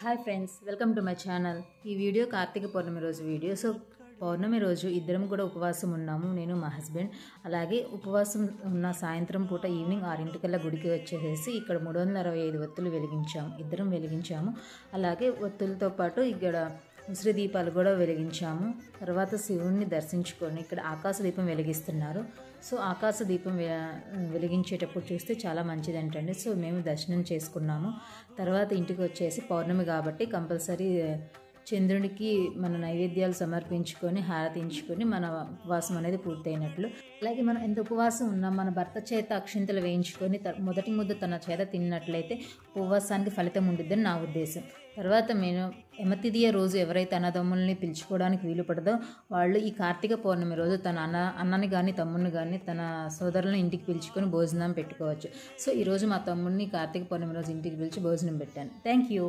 Hi friends, welcome to my channel. ఈ video Karthika పౌర్ణమి రోజు video. పౌర్ణమి రోజు ఇద్దరం కూడా ఉపవాసం ఉన్నాము, నేను మా హస్బెండ్. అలాగే ఉపవాసం ఉన్న సాయంత్రం పూట ఈవినింగ్ 6 గుడికి వచ్చేసేసి ఇక్కడ 365 ఒత్తులు వెలిగించాము, ఇద్దరం వెలిగించాము. అలాగే ఒత్తులతో పాటు ఇక్కడ ఉసిరి దీపాలు కూడా వెలిగించాము. తర్వాత శివుణ్ణి దర్శించుకొని ఇక్కడ ఆకాశ దీపం వెలిగిస్తున్నారు. సో ఆకాశ దీపం వెలిగించేటప్పుడు చూస్తే చాలా మంచిదంటండి. సో మేము దర్శనం చేసుకున్నాము. తర్వాత ఇంటికి వచ్చేసి పౌర్ణమి కాబట్టి కంపల్సరీ చంద్రునికి మన నైవేద్యాలు సమర్పించుకొని హారతించుకొని మన ఉపవాసం అనేది పూర్తయినట్లు. అలాగే మనం ఎంత ఉపవాసం ఉన్నాం, మన భర్త చేత అక్షింతలు వేయించుకొని మొదటి ముద్ద తన చేత తిన్నట్లయితే ఉపవాసానికి ఫలితం ఉండిద్దని నా ఉద్దేశం. తర్వాత నేను యమతిథియ రోజు ఎవరైతే అన్నదమ్ముల్ని పిలుచుకోవడానికి వీలు పడదో వాళ్ళు ఈ కార్తీక పౌర్ణమి రోజు తన అన్నని కానీ తమ్ముడిని కానీ తన సోదరులను ఇంటికి పిలుచుకొని భోజనం పెట్టుకోవచ్చు. సో ఈరోజు మా తమ్ముడిని కార్తీక పౌర్ణమి రోజు ఇంటికి పిలిచి భోజనం పెట్టాను. Thank you.